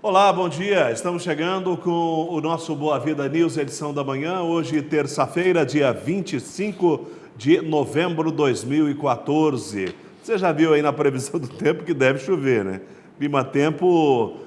Olá, bom dia. Estamos chegando com o nosso Boa Vida News, edição da manhã. Hoje, terça-feira, dia 25 de novembro de 2014. Você já viu aí na previsão do tempo que deve chover, né? Clima Tempo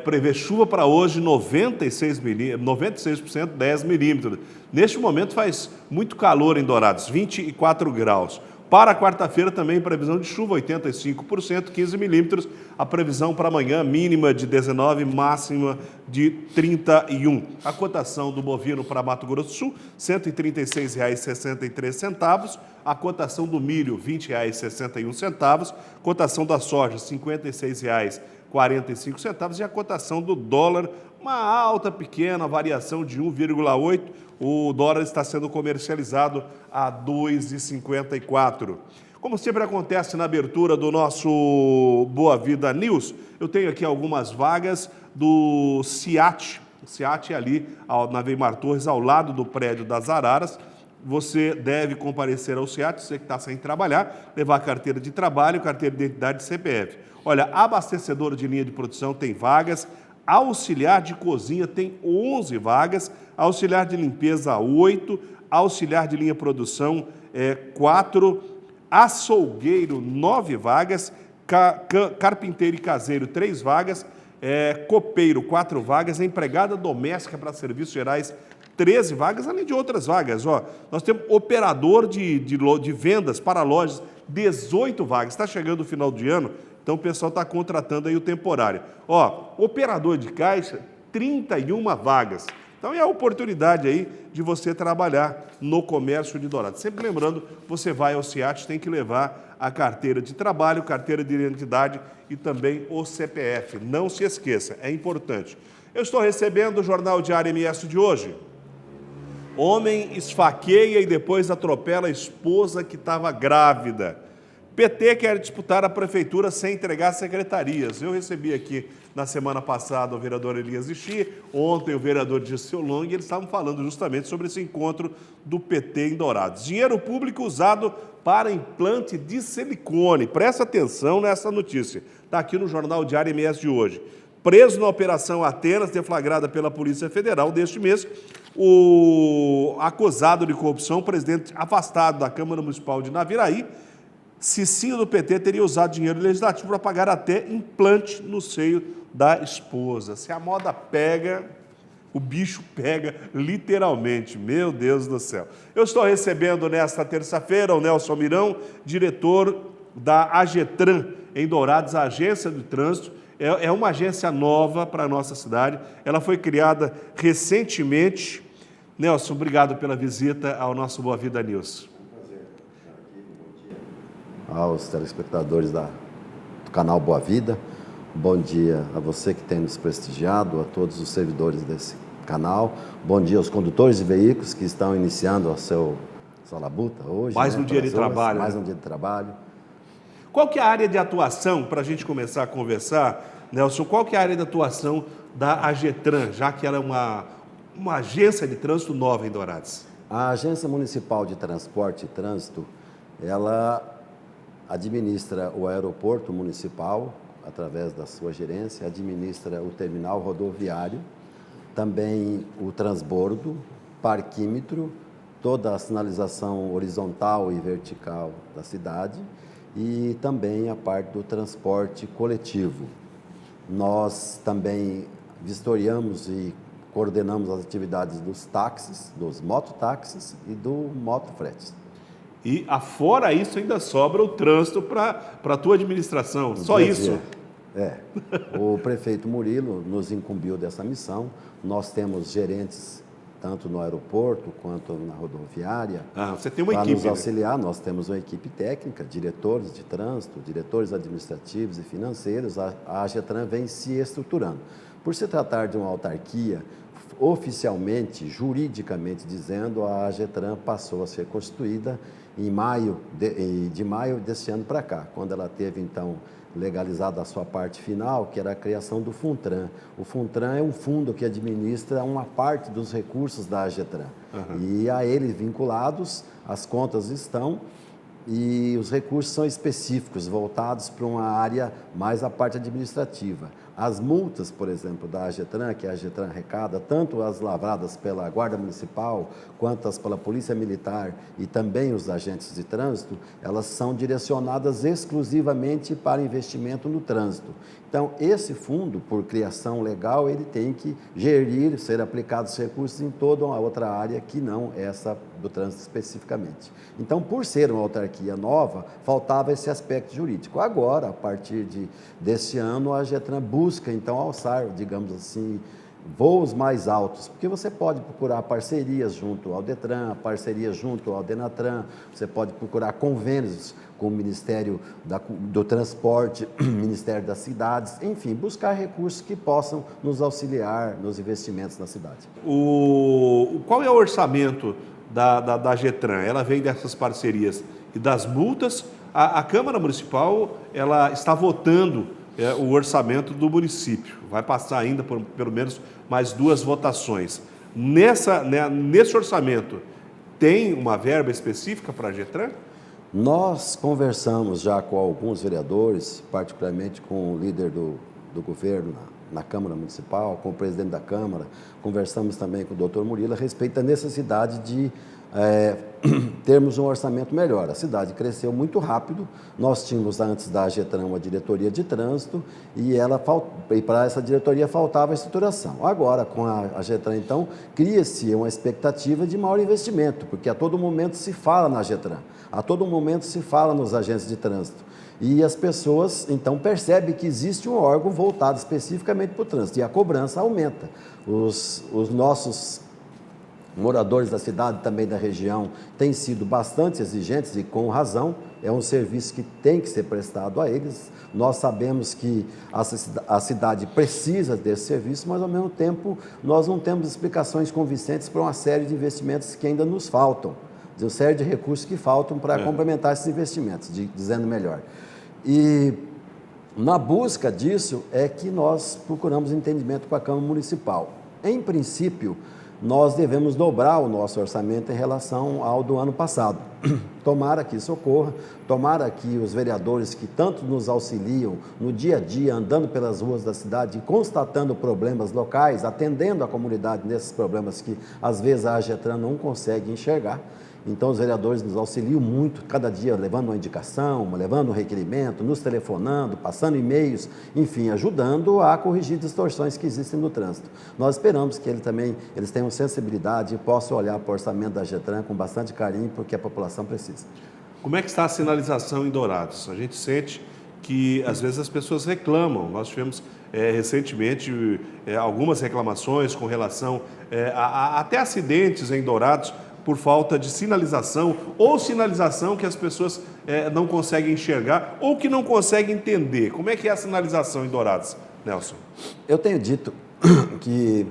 prevê chuva para hoje 96%, 10 milímetros. Neste momento faz muito calor em Dourados, 24 graus. Para quarta-feira também previsão de chuva, 85%, 15 milímetros. A previsão para amanhã, mínima de 19, máxima de 31. A cotação do bovino para Mato Grosso do Sul, R$ 136,63. A cotação do milho, R$ 20,61. Cotação da soja, R$ 56,45. E a cotação do dólar, uma alta pequena, variação de 1,8. O dólar está sendo comercializado a R$ 2,54. Como sempre acontece na abertura do nosso Boa Vida News, eu tenho aqui algumas vagas do SIAT. O SIAT é ali na Weimar Torres, ao lado do prédio das Araras. Você deve comparecer ao SIAT, você que está sem trabalhar, levar carteira de trabalho, carteira de identidade e CPF. Olha, abastecedor de linha de produção tem vagas, auxiliar de cozinha tem 11 vagas, auxiliar de limpeza 8, auxiliar de linha produção 4, açougueiro 9 vagas, carpinteiro e caseiro 3 vagas, copeiro 4 vagas, empregada doméstica para serviços gerais 13 vagas, além de outras vagas. Ó, nós temos operador de vendas para lojas 18 vagas. Está chegando o final de ano, então o pessoal está contratando aí o temporário. Ó, operador de caixa 31 vagas. Então é a oportunidade aí de você trabalhar no comércio de Dourados. Sempre lembrando, você vai ao SIAT, tem que levar a carteira de trabalho, carteira de identidade e também o CPF. Não se esqueça, é importante. Eu estou recebendo o Jornal Diário MS de hoje. Homem esfaqueia e depois atropela a esposa que estava grávida. PT quer disputar a prefeitura sem entregar secretarias. Eu recebi aqui na semana passada o vereador Elias Ixi, ontem o vereador Dirceu Long, e eles estavam falando justamente sobre esse encontro do PT em Dourados. Dinheiro público usado para implante de silicone. Presta atenção nessa notícia. Está aqui no Jornal Diário MS de hoje. Preso na Operação Atenas, deflagrada pela Polícia Federal deste mês, o acusado de corrupção, presidente afastado da Câmara Municipal de Naviraí, Cicinho do PT teria usado dinheiro legislativo para pagar até implante no seio da esposa. Se a moda pega, o bicho pega literalmente. Meu Deus do céu. Eu estou recebendo nesta terça-feira o Nelson Mirão, diretor da AGETRAN em Dourados, a Agência de Trânsito. É uma agência nova para a nossa cidade. Ela foi criada recentemente. Nelson, obrigado pela visita ao nosso Boa Vida News. Aos telespectadores do canal Boa Vida, bom dia a você que tem nos prestigiado, a todos os servidores desse canal, bom dia aos condutores de veículos que estão iniciando a sua labuta hoje. Mais um dia de trabalho. Mais um dia de trabalho. Qual que é a área de atuação, para a gente começar a conversar, Nelson, qual que é a área de atuação da AGETRAN, já que ela é uma agência de trânsito nova em Dourados? A Agência Municipal de Transporte e Trânsito, ela administra o aeroporto municipal, através da sua gerência, administra o terminal rodoviário, também o transbordo, parquímetro, toda a sinalização horizontal e vertical da cidade e também a parte do transporte coletivo. Nós também vistoriamos e coordenamos as atividades dos táxis, dos mototáxis e do motofrete. E afora isso ainda sobra o trânsito para a tua administração, só isso? O prefeito Murilo nos incumbiu dessa missão. Nós temos gerentes tanto no aeroporto quanto na rodoviária. Você tem uma equipe, para nos auxiliar, né? Nós temos uma equipe técnica, diretores de trânsito, diretores administrativos e financeiros. A AGETRAN vem se estruturando. Por se tratar de uma autarquia, oficialmente, juridicamente dizendo, a AGETRAN passou a ser constituída em maio deste ano para cá, quando ela teve, então, legalizada a sua parte final, que era a criação do FUNTRAN. O FUNTRAN é um fundo que administra uma parte dos recursos da AGETRAN. E a ele vinculados, as contas estão e os recursos são específicos, voltados para uma área mais a parte administrativa. As multas, por exemplo, da AGETRAN, que a AGETRAN arrecada, tanto as lavradas pela Guarda Municipal, quanto as pela Polícia Militar e também os agentes de trânsito, elas são direcionadas exclusivamente para investimento no trânsito. Então, esse fundo, por criação legal, ele tem que gerir, ser aplicados recursos em toda uma outra área que não essa do trânsito especificamente. Então, por ser uma autarquia nova, faltava esse aspecto jurídico. Agora, a partir desse ano, a AGETRAN busca, então, alçar, digamos assim, voos mais altos, porque você pode procurar parcerias junto ao DETRAN, parcerias junto ao DENATRAN, você pode procurar convênios com o Ministério do Transporte, Ministério das Cidades, enfim, buscar recursos que possam nos auxiliar nos investimentos na cidade. Qual é o orçamento da AGETRAN? Ela vem dessas parcerias e das multas. A Câmara Municipal ela está votando o orçamento do município. Vai passar ainda por pelo menos mais 2 votações. Nesse orçamento, tem uma verba específica para a AGETRAN? Nós conversamos já com alguns vereadores, particularmente com o líder do governo na Câmara Municipal, com o presidente da Câmara, conversamos também com o doutor Murilo a respeito da necessidade de termos um orçamento melhor. A cidade cresceu muito rápido, nós tínhamos antes da AGETRAN uma diretoria de trânsito e para essa diretoria faltava estruturação. Agora, com a AGETRAN, então, cria-se uma expectativa de maior investimento, porque a todo momento se fala na AGETRAN, a todo momento se fala nos agentes de trânsito. E as pessoas, então, percebem que existe um órgão voltado especificamente para o trânsito e a cobrança aumenta. Os nossos moradores da cidade, também da região, têm sido bastante exigentes e com razão, é um serviço que tem que ser prestado a eles. Nós sabemos que a cidade precisa desse serviço, mas ao mesmo tempo nós não temos explicações convincentes para uma série de investimentos que ainda nos faltam, de uma série de recursos que faltam para complementar esses investimentos, dizendo melhor. E na busca disso é que nós procuramos entendimento com a Câmara Municipal. Em princípio, nós devemos dobrar o nosso orçamento em relação ao do ano passado. Tomara que isso ocorra, tomara que os vereadores que tanto nos auxiliam no dia a dia, andando pelas ruas da cidade, constatando problemas locais, atendendo a comunidade nesses problemas que às vezes a AGETRAN não consegue enxergar. Então, os vereadores nos auxiliam muito, cada dia levando uma indicação, levando um requerimento, nos telefonando, passando e-mails, enfim, ajudando a corrigir distorções que existem no trânsito. Nós esperamos que eles tenham sensibilidade e possam olhar para o orçamento da AGETRAN com bastante carinho, porque a população precisa. Como é que está a sinalização em Dourados? A gente sente que, às vezes, as pessoas reclamam. Nós tivemos recentemente algumas reclamações com relação até acidentes em Dourados, por falta de sinalização, ou sinalização que as pessoas não conseguem enxergar ou que não conseguem entender. Como é que é a sinalização em Dourados, Nelson? Eu tenho dito que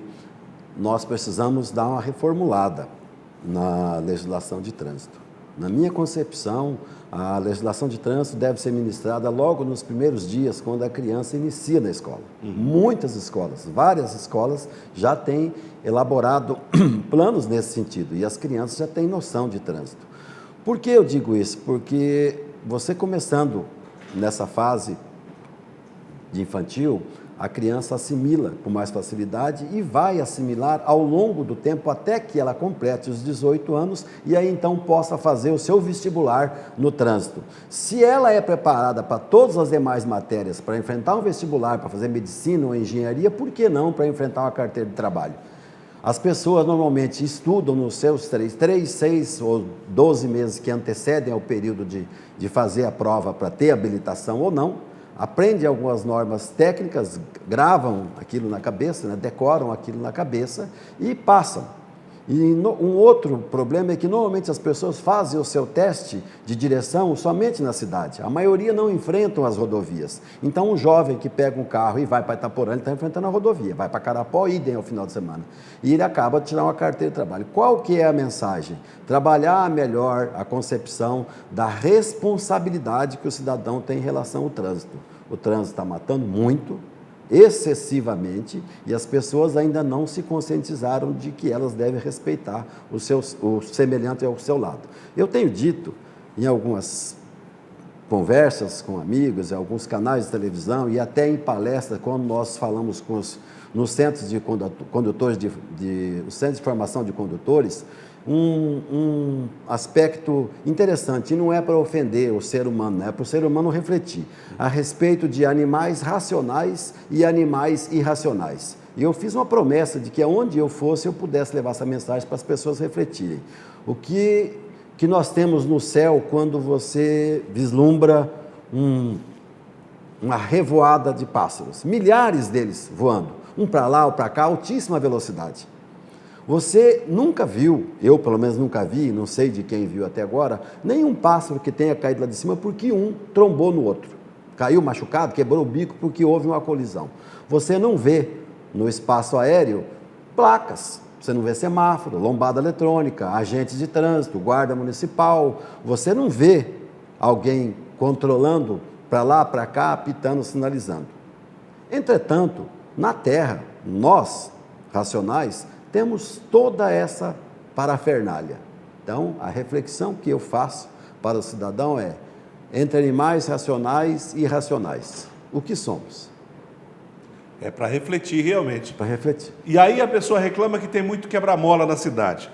nós precisamos dar uma reformulada na legislação de trânsito. Na minha concepção, a legislação de trânsito deve ser ministrada logo nos primeiros dias, quando a criança inicia na escola. Muitas escolas, várias escolas, já têm elaborado planos nesse sentido, e as crianças já têm noção de trânsito. Por que eu digo isso? Porque você começando nessa fase de infantil, a criança assimila com mais facilidade e vai assimilar ao longo do tempo até que ela complete os 18 anos e aí então possa fazer o seu vestibular no trânsito. Se ela é preparada para todas as demais matérias, para enfrentar um vestibular, para fazer medicina ou engenharia, por que não para enfrentar uma carteira de trabalho? As pessoas normalmente estudam nos seus 3, 6 ou 12 meses que antecedem ao período de fazer a prova para ter habilitação ou não, aprendem algumas normas técnicas, gravam aquilo na cabeça, decoram aquilo na cabeça e passam. E um outro problema é que normalmente as pessoas fazem o seu teste de direção somente na cidade. A maioria não enfrentam as rodovias. Então, um jovem que pega um carro e vai para Itaporã, ele está enfrentando a rodovia. Vai para Carapó, idem ao final de semana. E ele acaba de tirar uma carteira de trabalho. Qual que é a mensagem? Trabalhar melhor a concepção da responsabilidade que o cidadão tem em relação ao trânsito. O trânsito está matando muito, excessivamente, e as pessoas ainda não se conscientizaram de que elas devem respeitar o semelhante ao seu lado. Eu tenho dito, em algumas conversas com amigos, em alguns canais de televisão e até em palestras, quando nós falamos nos centros de condutores, o Centro de Formação de Condutores, um aspecto interessante, e não é para ofender o ser humano, é para o ser humano refletir a respeito de animais racionais e animais irracionais. E eu fiz uma promessa de que aonde eu fosse, eu pudesse levar essa mensagem para as pessoas refletirem. O que nós temos no céu quando você vislumbra uma revoada de pássaros, milhares deles voando, um para lá, ou para cá, altíssima velocidade. Você nunca viu, eu pelo menos nunca vi, não sei de quem viu até agora, nenhum pássaro que tenha caído lá de cima porque um trombou no outro. Caiu machucado, quebrou o bico porque houve uma colisão. Você não vê no espaço aéreo placas, você não vê semáforo, lombada eletrônica, agentes de trânsito, guarda municipal, você não vê alguém controlando para lá, para cá, apitando, sinalizando. Entretanto, na Terra, nós, racionais, temos toda essa parafernália. Então, a reflexão que eu faço para o cidadão é, entre animais racionais e irracionais, o que somos? É para refletir realmente. Para refletir. E aí a pessoa reclama que tem muito quebra-mola na cidade.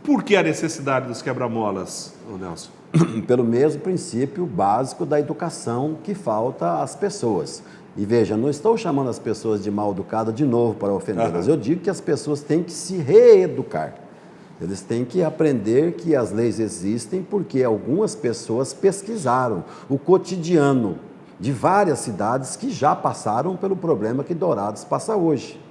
Por que a necessidade dos quebra-molas, Nelson? Pelo mesmo princípio básico da educação que falta às pessoas. E veja, não estou chamando as pessoas de mal educadas de novo para ofendê-las. Eu digo que as pessoas têm que se reeducar. Eles têm que aprender que as leis existem porque algumas pessoas pesquisaram o cotidiano de várias cidades que já passaram pelo problema que Dourados passa hoje.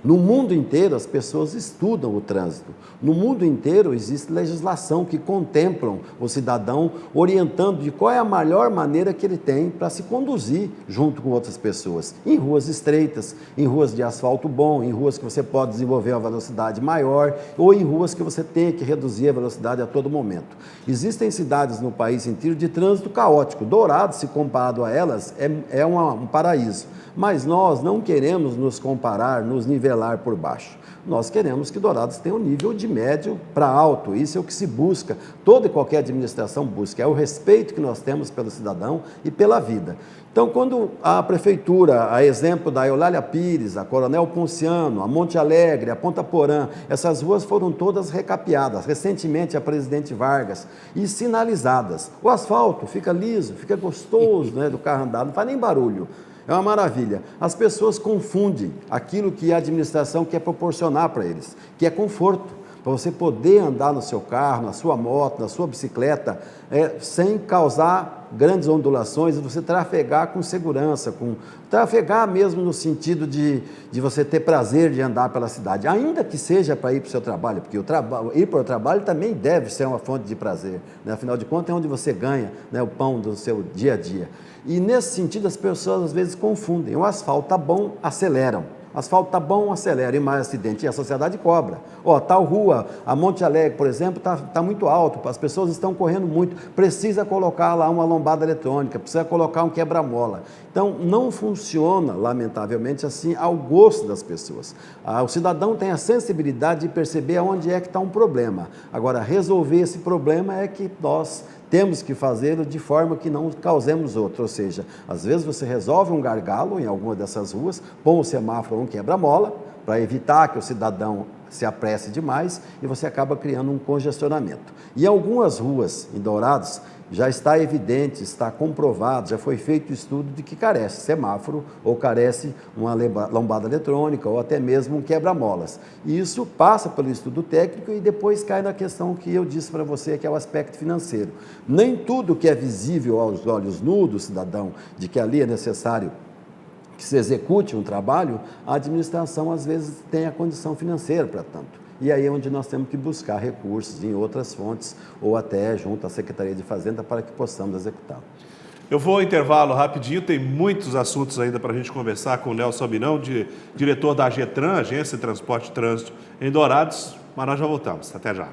No mundo inteiro, as pessoas estudam o trânsito. No mundo inteiro, existe legislação que contemplam o cidadão, orientando de qual é a melhor maneira que ele tem para se conduzir junto com outras pessoas. Em ruas estreitas, em ruas de asfalto bom, em ruas que você pode desenvolver uma velocidade maior, ou em ruas que você tem que reduzir a velocidade a todo momento. Existem cidades no país inteiro de trânsito caótico. Dourados, se comparado a elas, é um paraíso. Mas nós não queremos nos comparar, nos nivelar por baixo. Nós queremos que Dourados tenha um nível de médio para alto. Isso é o que se busca, toda e qualquer administração busca. É o respeito que nós temos pelo cidadão e pela vida. Então, quando a prefeitura, a exemplo da Eulália Pires, a Coronel Ponciano, a Monte Alegre, a Ponta Porã, essas ruas foram todas recapeadas, recentemente a Presidente Vargas, e sinalizadas. O asfalto fica liso, fica gostoso, né, do carro andar, não faz nem barulho. É uma maravilha. As pessoas confundem aquilo que a administração quer proporcionar para eles, que é conforto, para você poder andar no seu carro, na sua moto, na sua bicicleta, sem causar grandes ondulações, e você trafegar com segurança, trafegar mesmo no sentido de você ter prazer de andar pela cidade, ainda que seja para ir para o seu trabalho, porque ir para o trabalho também deve ser uma fonte de prazer, né? Afinal de contas é onde você ganha, né, o pão do seu dia a dia. E nesse sentido as pessoas às vezes confundem, o asfalto está bom, aceleram. Asfalto está bom, acelera, e mais acidente. E a sociedade cobra. Tal rua, a Monte Alegre, por exemplo, está muito alto, as pessoas estão correndo muito, precisa colocar lá uma lombada eletrônica, precisa colocar um quebra-mola. Então, não funciona, lamentavelmente, assim, ao gosto das pessoas. O cidadão tem a sensibilidade de perceber onde é que está um problema. Agora, resolver esse problema é que nós temos que fazê-lo de forma que não causemos outro, ou seja, às vezes você resolve um gargalo em alguma dessas ruas, põe um semáforo ou um quebra-mola, para evitar que o cidadão se apresse demais, e você acaba criando um congestionamento. E algumas ruas em Dourados já está evidente, está comprovado, já foi feito estudo de que carece semáforo ou carece uma lombada eletrônica ou até mesmo um quebra-molas. E isso passa pelo estudo técnico e depois cai na questão que eu disse para você, que é o aspecto financeiro. Nem tudo que é visível aos olhos nus do cidadão, de que ali é necessário que se execute um trabalho, a administração às vezes tem a condição financeira para tanto. E aí é onde nós temos que buscar recursos em outras fontes ou até junto à Secretaria de Fazenda para que possamos executá-lo. Eu vou ao intervalo rapidinho, tem muitos assuntos ainda para a gente conversar com o Nelson Albinão, diretor da AGETRAN, Agência de Transporte e Trânsito em Dourados, mas nós já voltamos. Até já.